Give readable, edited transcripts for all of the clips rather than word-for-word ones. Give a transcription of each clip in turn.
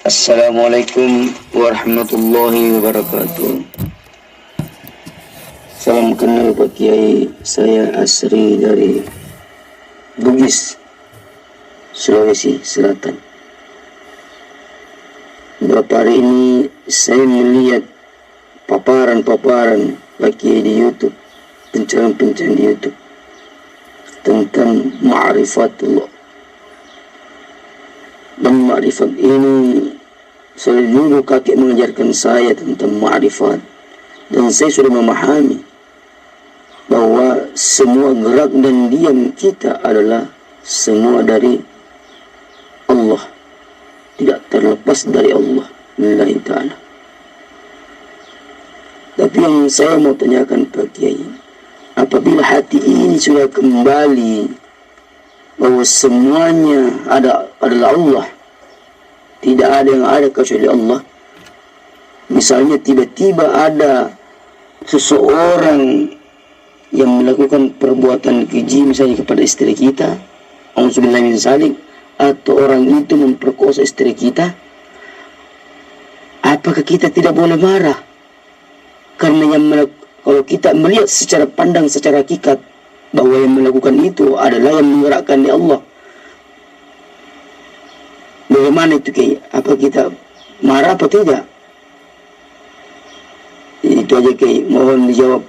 Assalamualaikum warahmatullahi wabarakatuh. Salam kenal Pak Kiai, saya Asri dari Bugis, Sulawesi Selatan. Beberapa hari ini saya melihat paparan Pak Kiai di YouTube, pencerahan di YouTube tentang ma'rifatullah. Dan ma'rifat ini dulu kakek mengajarkan saya tentang ma'rifat, dan saya sudah memahami bahwa semua gerak dan diam kita adalah semua dari Allah, tidak terlepas dari Allah lillahi ta'ala. Tapi yang saya mau tanyakan Pak Kiai, apabila hati ini sudah kembali bahwa semuanya adalah Allah, tidak ada yang ada kecuali Allah. Misalnya tiba-tiba ada seseorang yang melakukan perbuatan keji misalnya kepada istri kita, auzubillahi min dzalik, atau orang itu memperkosa istri kita, apakah kita tidak boleh marah? Karena kalau kita melihat secara pandang, secara hakikat, bahwa yang melakukan itu adalah yang menggerakkan di Allah, bagaimana itu Kiai? Apa kita marah apa tidak? Itu aja Kiai, mohon dijawab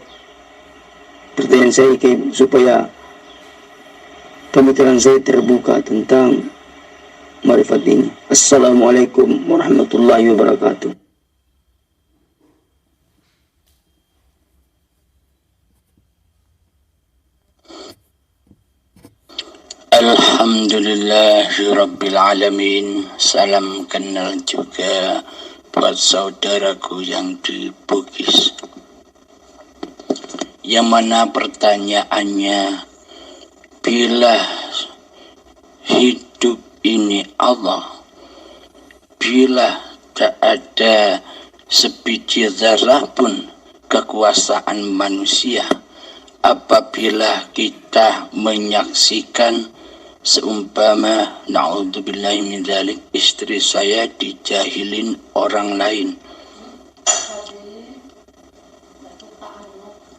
pertanyaan saya Kiai, supaya pemikiran saya terbuka tentang marifat ini. Assalamualaikum warahmatullahi wabarakatuh. Alhamdulillahirrabbilalamin. Salam kenal juga buat saudaraku yang di Bugis, yang mana pertanyaannya, bila hidup ini Allah, bila tak ada sebiji zarah pun kekuasaan manusia, apabila kita menyaksikan seumpama na'udzubillahi min dzalik, istri saya dijahilin orang lain,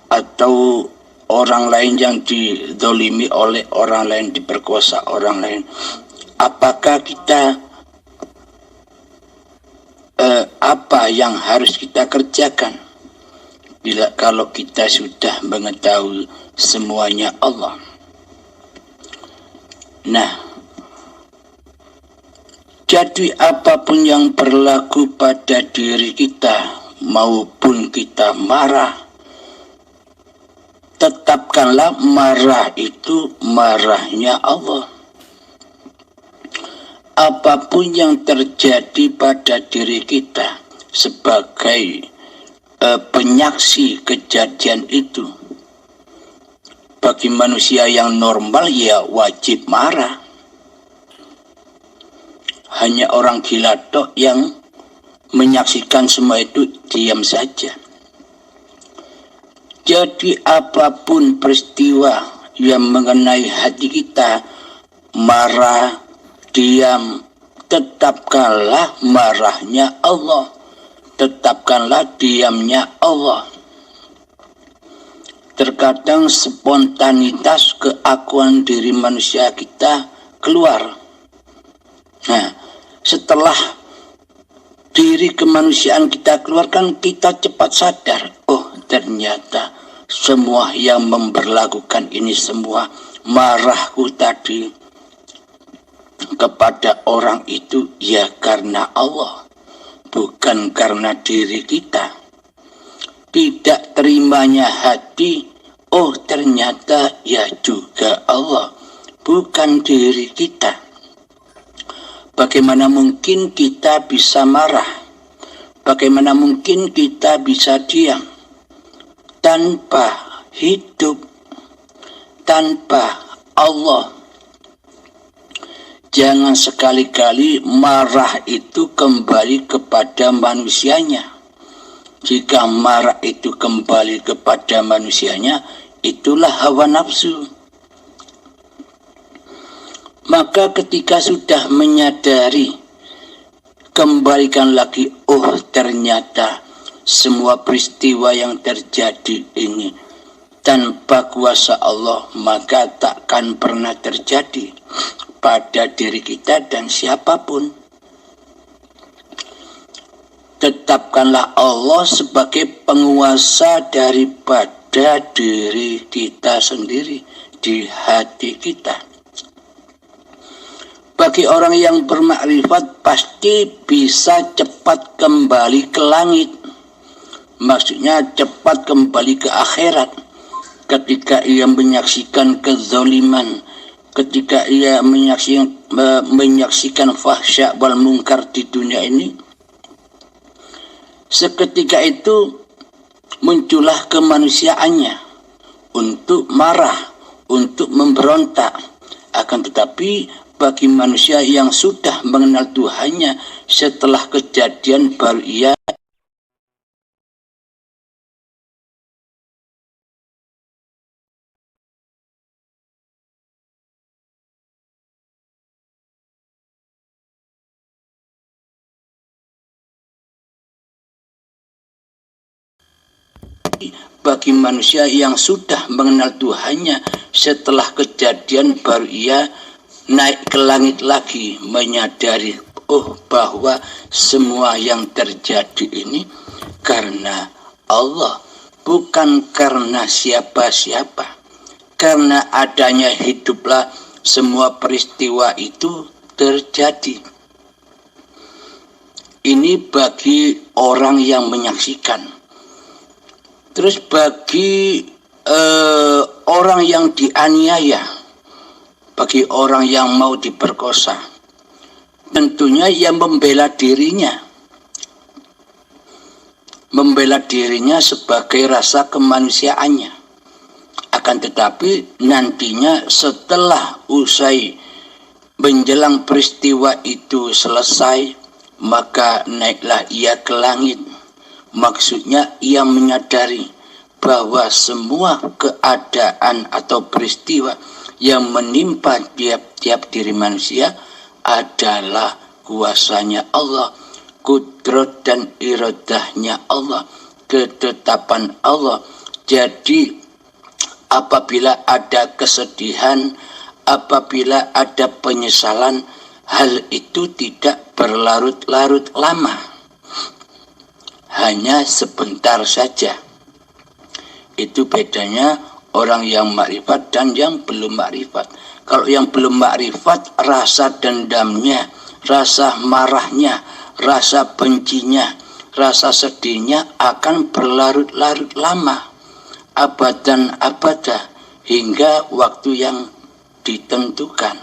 atau orang lain yang dizalimi oleh orang lain, diperkosa orang lain, apakah kita apa yang harus kita kerjakan kalau kita sudah mengetahui semuanya Allah? Nah, jadi apapun yang berlaku pada diri kita, maupun kita marah, tetapkanlah marah itu marahnya Allah. Apapun yang terjadi pada diri kita sebagai penyaksi kejadian itu, bagi manusia yang normal ya wajib marah. Hanya orang gila tok yang menyaksikan semua itu diam saja. Jadi apapun peristiwa yang mengenai hati kita, marah, diam, tetapkanlah marahnya Allah, tetapkanlah diamnya Allah. Terkadang spontanitas keakuan diri manusia kita keluar. Nah, setelah diri kemanusiaan kita keluarkan, kita cepat sadar, oh ternyata semua yang memberlakukan ini semua, marahku tadi kepada orang itu ya karena Allah, bukan karena diri kita. Tidak terimanya hati, oh ternyata ya juga Allah, bukan diri kita. Bagaimana mungkin kita bisa marah? Bagaimana mungkin kita bisa diam? Tanpa hidup, tanpa Allah. Jangan sekali-kali marah itu kembali kepada manusianya. Jika marah itu kembali kepada manusianya, itulah hawa nafsu. Maka ketika sudah menyadari kembalikan lagi, oh ternyata semua peristiwa yang terjadi ini tanpa kuasa Allah maka takkan pernah terjadi pada diri kita dan siapapun. Tetapkanlah Allah sebagai penguasa daripada diri kita sendiri di hati kita. Bagi orang yang bermakrifat pasti bisa cepat kembali ke langit. Maksudnya cepat kembali ke akhirat. Ketika ia menyaksikan kezaliman, ketika ia menyaksikan fahsya wal munkar di dunia ini, seketika itu muncullah kemanusiaannya untuk marah, untuk memberontak. Akan tetapi bagi manusia yang sudah mengenal Tuhannya, setelah kejadian baru ia bagi manusia yang sudah mengenal Tuhannya, setelah kejadian baru ia naik ke langit lagi, menyadari bahwa semua yang terjadi ini karena Allah, bukan karena siapa-siapa. Karena adanya hiduplah semua peristiwa itu terjadi. Ini bagi orang yang menyaksikan. Terus bagi orang yang dianiaya, bagi orang yang mau diperkosa, tentunya ia membela dirinya sebagai rasa kemanusiaannya. Akan tetapi nantinya setelah usai menjelang peristiwa itu selesai, maka naiklah ia ke langit. Maksudnya ia menyadari bahwa semua keadaan atau peristiwa yang menimpa tiap-tiap diri manusia adalah kuasanya Allah, kudrat dan iradahnya Allah, ketetapan Allah. Jadi apabila ada kesedihan, apabila ada penyesalan, hal itu tidak berlarut-larut lama. Hanya sebentar saja. Itu bedanya orang yang makrifat dan yang belum makrifat. Kalau yang belum makrifat, rasa dendamnya, rasa marahnya, rasa bencinya, rasa sedihnya akan berlarut-larut lama, abadan abada, hingga waktu yang ditentukan.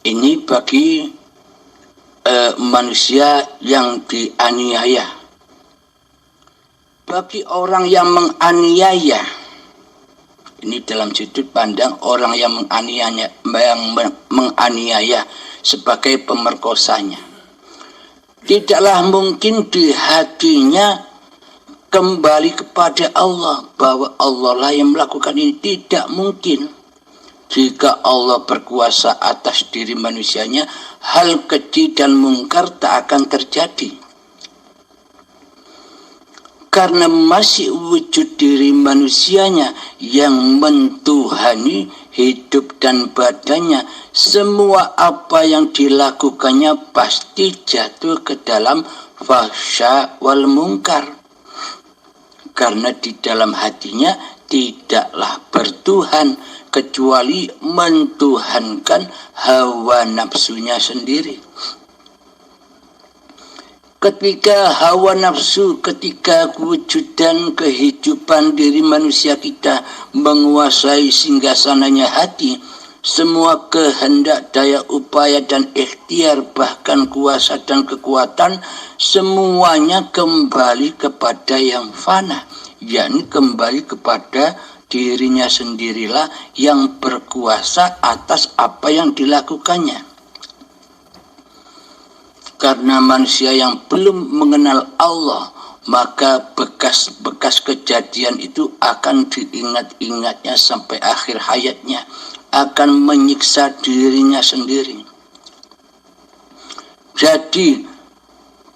Ini bagi manusia yang dianiaya. Bagi orang yang menganiaya, ini dalam sudut pandang orang yang menganiaya sebagai pemerkosanya, tidaklah mungkin di hatinya kembali kepada Allah, bahwa Allah lah yang melakukan ini. Tidak mungkin. Jika Allah berkuasa atas diri manusianya, hal keji dan mungkar tak akan terjadi. Karena masih wujud diri manusianya yang mentuhani hidup dan badannya, semua apa yang dilakukannya pasti jatuh ke dalam fahsya wal munkar. Karena di dalam hatinya tidaklah bertuhan, kecuali mentuhankan hawa nafsunya sendiri. Ketika hawa nafsu, ketika kewujudan kehidupan diri manusia kita menguasai singgasananya hati, semua kehendak, daya upaya dan ikhtiar, bahkan kuasa dan kekuatan, semuanya kembali kepada yang fana, yakni kembali kepada dirinya sendirilah yang berkuasa atas apa yang dilakukannya. Karena manusia yang belum mengenal Allah, maka bekas-bekas kejadian itu akan diingat-ingatnya sampai akhir hayatnya, akan menyiksa dirinya sendiri. Jadi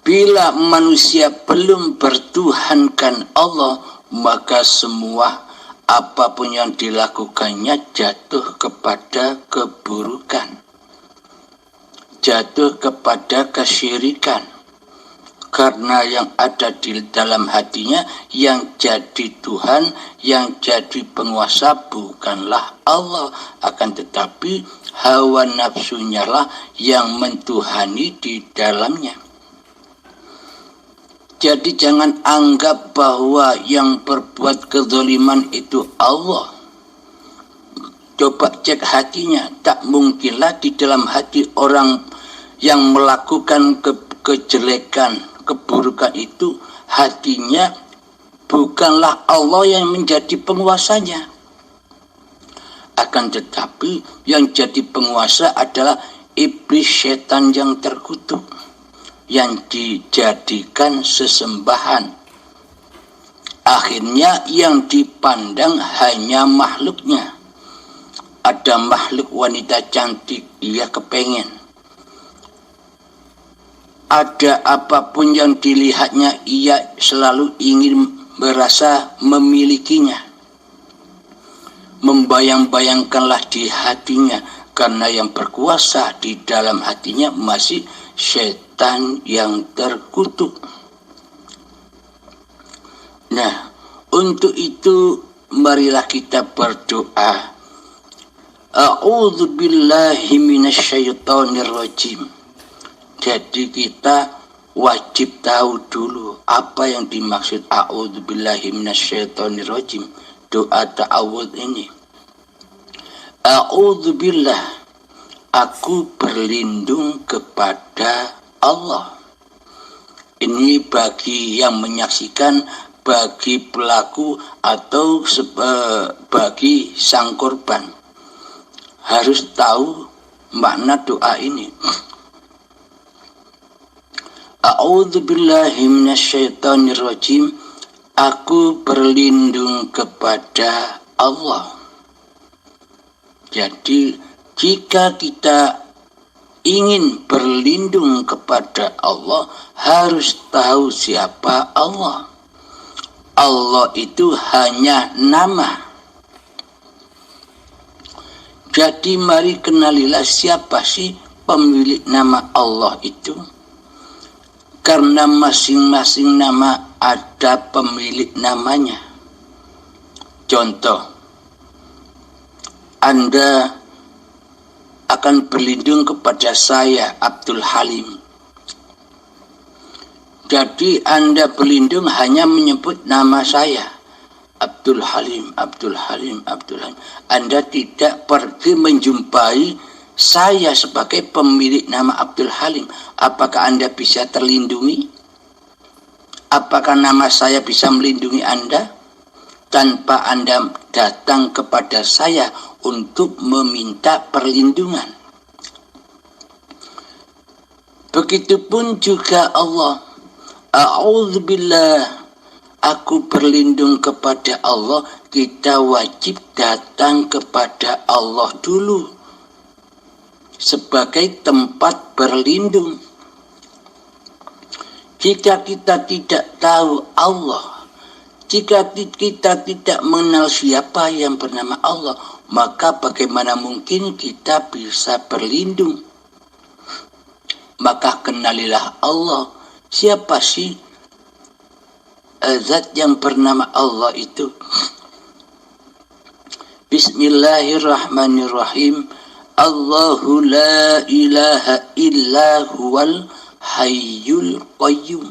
bila manusia belum bertuhankan Allah, maka semua apapun yang dilakukannya jatuh kepada keburukan, jatuh kepada kesyirikan. Karena yang ada di dalam hatinya, yang jadi Tuhan, yang jadi penguasa bukanlah Allah, akan tetapi hawa nafsunya lah yang mentuhani di dalamnya. Jadi jangan anggap bahwa yang berbuat kezaliman itu Allah. Coba cek hatinya, tak mungkinlah di dalam hati orang yang melakukan kejelekan, keburukan itu, hatinya bukanlah Allah yang menjadi penguasanya. Akan tetapi yang jadi penguasa adalah iblis, setan yang terkutuk, yang dijadikan sesembahan. Akhirnya yang dipandang hanya makhluknya. Ada makhluk wanita cantik, dia kepengen. Ada apapun yang dilihatnya, ia selalu ingin merasa memilikinya. Membayang-bayangkanlah di hatinya, karena yang berkuasa di dalam hatinya masih setan yang terkutuk. Nah, untuk itu marilah kita berdoa. A'udzubillahi minasyaitonirrajim. Jadi kita wajib tahu dulu apa yang dimaksud a'udzubillahi minasyaitonirrajim, doa ta'awudz ini. A'udzubillah, aku berlindung kepada Allah. Ini bagi yang menyaksikan, bagi pelaku atau bagi sang korban. Harus tahu makna doa ini. A'udzubillahi minasyaitonirrajim. Aku berlindung kepada Allah. Jadi jika kita ingin berlindung kepada Allah, harus tahu siapa Allah. Allah itu hanya nama. Jadi mari kenalilah siapa sih pemilik nama Allah itu. Karena masing-masing nama ada pemilik namanya. Contoh, Anda akan berlindung kepada saya, Abdul Halim. Jadi Anda berlindung hanya menyebut nama saya, Abdul Halim, Abdul Halim, Abdul Halim. Anda tidak pergi menjumpai saya sebagai pemilik nama Abdul Halim. Apakah Anda bisa terlindungi? Apakah nama saya bisa melindungi Anda? Tanpa Anda datang kepada saya untuk meminta perlindungan. Begitupun juga Allah. A'udzubillah, aku berlindung kepada Allah. Kita wajib datang kepada Allah dulu sebagai tempat berlindung. Jika kita tidak tahu Allah, jika kita tidak mengenal siapa yang bernama Allah, maka bagaimana mungkin kita bisa berlindung? Maka kenalilah Allah. Siapa sih zat yang bernama Allah itu? Bismillahirrahmanirrahim. Allahu la ilaha illa huwal hayyul qayyum.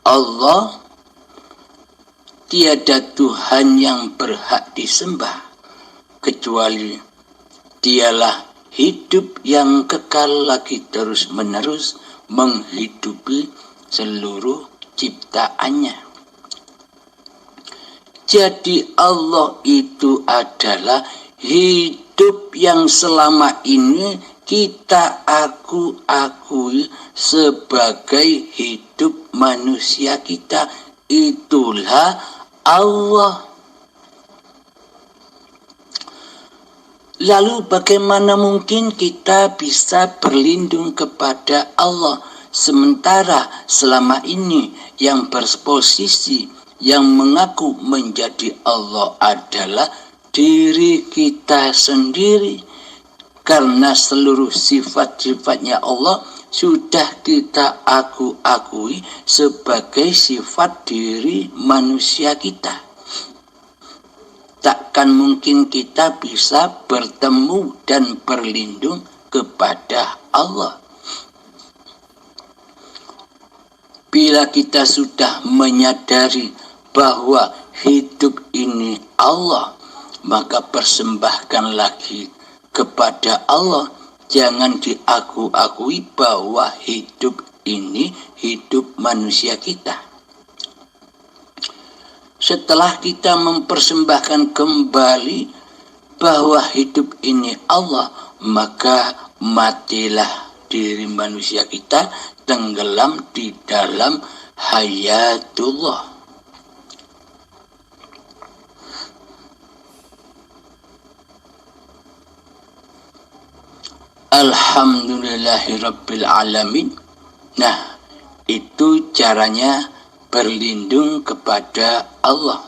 Allah tiada Tuhan yang berhak disembah kecuali Dialah hidup yang kekal lagi terus menerus menghidupi seluruh ciptaannya. Jadi Allah itu adalah hidup yang selama ini kita akui sebagai hidup manusia kita. Itulah Allah. Lalu bagaimana mungkin kita bisa berlindung kepada Allah sementara selama ini yang berposisi, yang mengaku menjadi Allah adalah diri kita sendiri, karena seluruh sifat-sifatnya Allah sudah kita akui sebagai sifat diri manusia kita. Takkan mungkin kita bisa bertemu dan berlindung kepada Allah. Bila kita sudah menyadari bahwa hidup ini Allah, maka persembahkan lagi kepada Allah. Jangan diakui bahwa hidup ini hidup manusia kita. Setelah kita mempersembahkan kembali bahwa hidup ini Allah, maka matilah diri manusia kita tenggelam di dalam hayatullah. Alhamdulillahirabbil alamin. Nah, itu caranya berlindung kepada Allah.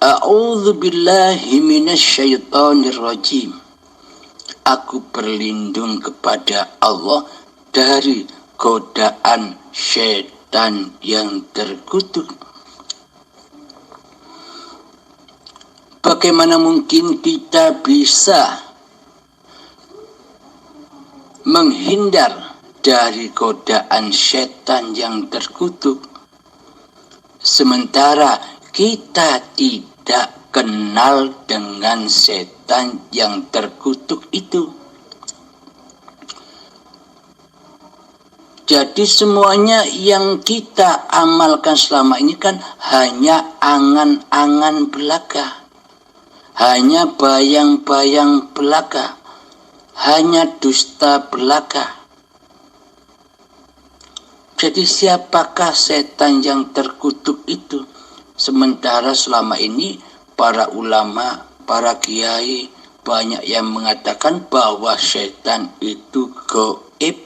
A'udzu billahi minasyaitonir rajim. Aku berlindung kepada Allah dari godaan syaitan yang terkutuk. Bagaimana mungkin kita bisa menghindar dari godaan syaitan yang terkutuk sementara kita tidak kenal dengan setan yang terkutuk itu? Jadi semuanya yang kita amalkan selama ini kan hanya angan-angan belaka, hanya bayang-bayang belaka, hanya dusta belaka. Jadi siapakah setan yang terkutuk itu? Sementara selama ini para ulama, para kiai banyak yang mengatakan bahwa setan itu gaib.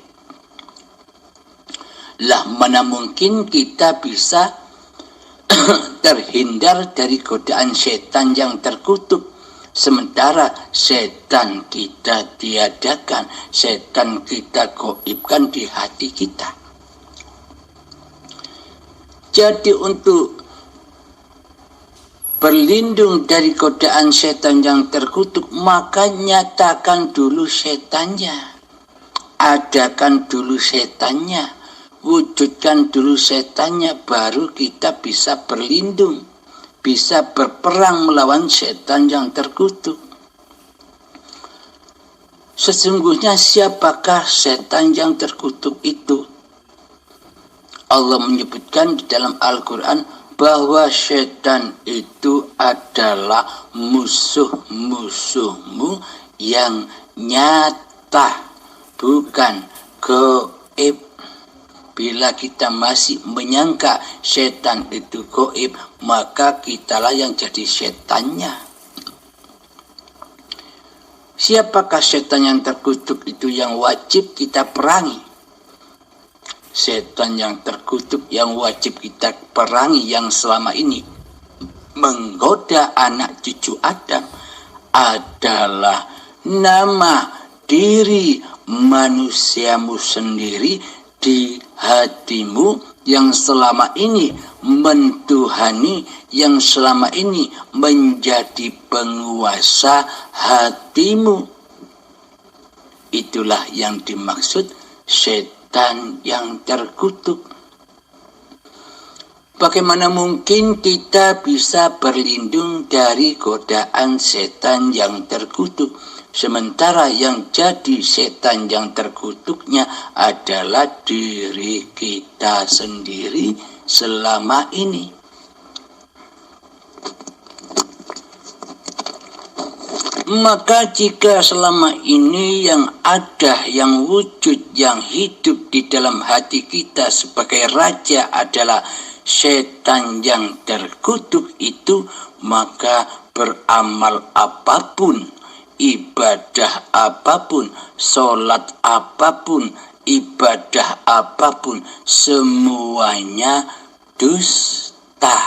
Lah mana mungkin kita bisa terhindar dari godaan setan yang terkutuk sementara setan kita tiadakan, setan kita gaibkan di hati kita. Jadi untuk berlindung dari godaan setan yang terkutuk, maka nyatakan dulu setannya, adakan dulu setannya, wujudkan dulu setannya, baru kita bisa berlindung, bisa berperang melawan setan yang terkutuk. Sesungguhnya siapakah setan yang terkutuk itu? Allah menyebutkan di dalam Al-Quran bahwa setan itu adalah musuh-musuhmu yang nyata, bukan gaib. Bila kita masih menyangka setan itu gaib, maka kitalah yang jadi setannya. Siapakah setan yang terkutuk itu yang wajib kita perangi? Setan yang terkutuk yang wajib kita perangi yang selama ini menggoda anak cucu Adam adalah nama diri manusiamu sendiri di hatimu yang selama ini mentuhani, yang selama ini menjadi penguasa hatimu. Itulah yang dimaksud setan yang terkutuk. Bagaimana mungkin kita bisa berlindung dari godaan setan yang terkutuk sementara yang jadi setan yang terkutuknya adalah diri kita sendiri selama ini? Maka jika selama ini yang ada, yang wujud, yang hidup di dalam hati kita sebagai raja adalah setan yang terkutuk itu, maka beramal apapun ibadah apapun, sholat apapun, ibadah apapun, semuanya dusta.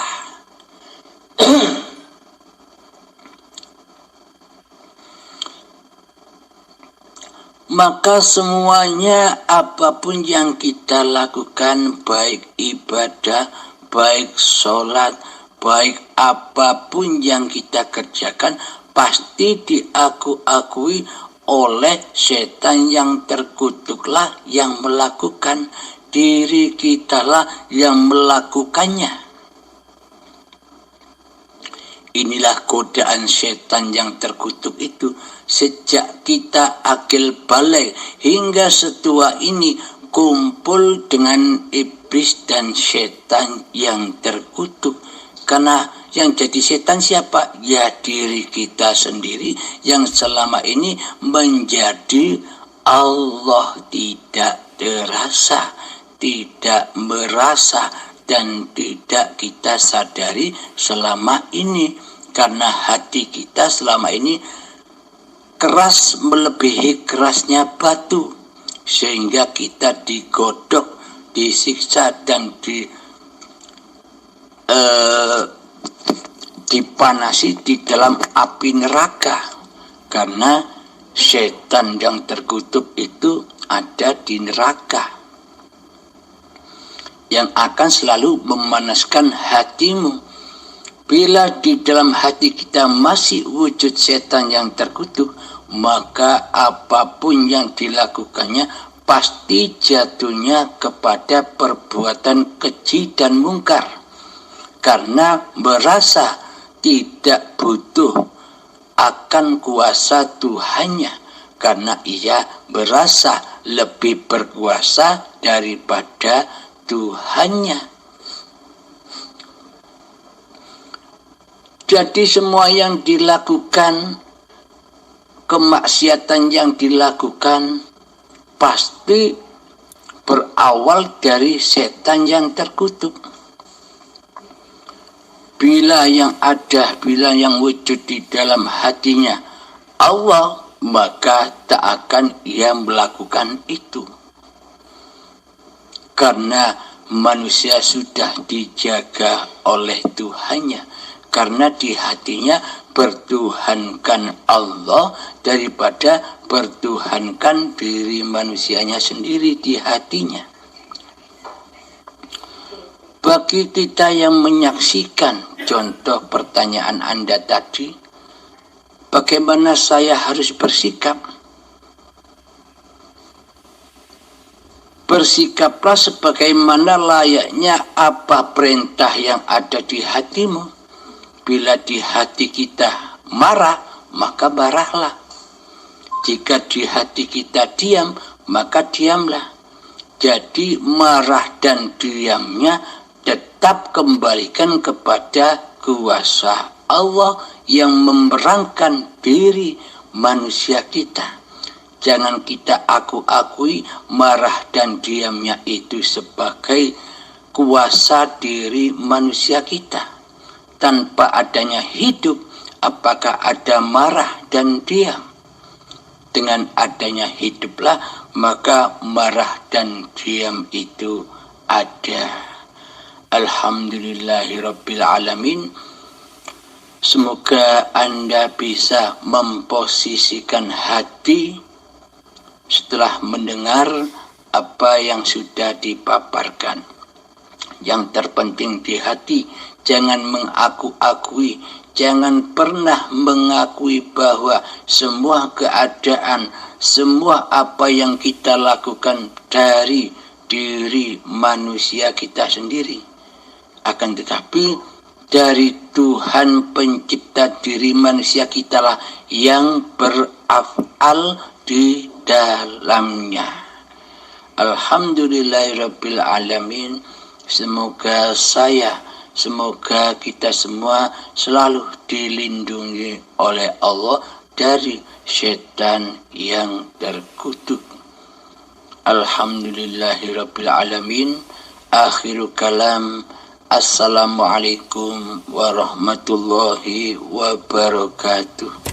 Maka semuanya apapun yang kita lakukan, baik ibadah, baik sholat, baik apapun yang kita kerjakan, pasti diakui oleh setan yang terkutuklah yang melakukan. Diri kitalah yang melakukannya. Inilah godaan setan yang terkutuk itu. Sejak kita akil balik hingga setua ini, kumpul dengan iblis dan setan yang terkutuk. Karena yang jadi setan siapa? Ya diri kita sendiri yang selama ini menjadi Allah, tidak terasa, tidak merasa, dan tidak kita sadari selama ini. Karena hati kita selama ini keras melebihi kerasnya batu, sehingga kita digodok, disiksa, dan dipanasi di dalam api neraka. Karena setan yang terkutuk itu ada di neraka, yang akan selalu memanaskan hatimu. Bila di dalam hati kita masih wujud setan yang terkutuk, maka apapun yang dilakukannya pasti jatuhnya kepada perbuatan keji dan mungkar. Karena merasa tidak butuh akan kuasa Tuhannya, karena ia merasa lebih berkuasa daripada Tuhannya. Jadi semua yang dilakukan, kemaksiatan yang dilakukan, pasti berawal dari setan yang terkutuk. Bila yang ada, bila yang wujud di dalam hatinya Allah, maka tak akan ia melakukan itu. Karena manusia sudah dijaga oleh Tuhannya. Karena di hatinya bertuhankan Allah daripada bertuhankan diri manusianya sendiri di hatinya. Bagi kita yang menyaksikan contoh pertanyaan Anda tadi, bagaimana saya harus bersikap? Bersikaplah sebagaimana layaknya apa perintah yang ada di hatimu. Bila di hati kita marah, maka marahlah. Jika di hati kita diam, maka diamlah. Jadi marah dan diamnya tetap kembalikan kepada kuasa Allah yang memerangkan diri manusia kita. Jangan kita akui marah dan diamnya itu sebagai kuasa diri manusia kita. Tanpa adanya hidup, apakah ada marah dan diam? Dengan adanya hiduplah, maka marah dan diam itu ada. Alhamdulillahirabbil alamin. Semoga Anda bisa memposisikan hati setelah mendengar apa yang sudah dipaparkan. Yang terpenting di hati, jangan mengaku-akui, jangan pernah mengakui bahwa semua keadaan, semua apa yang kita lakukan dari diri manusia kita sendiri. Akan tetapi dari Tuhan pencipta diri manusia kitalah yang beraf'al di dalamnya. Alhamdulillahirabbil alamin. Semoga semoga kita semua selalu dilindungi oleh Allah dari setan yang terkutuk. Alhamdulillahirabbil alamin. Akhiru kalam. Assalamualaikum warahmatullahi wabarakatuh.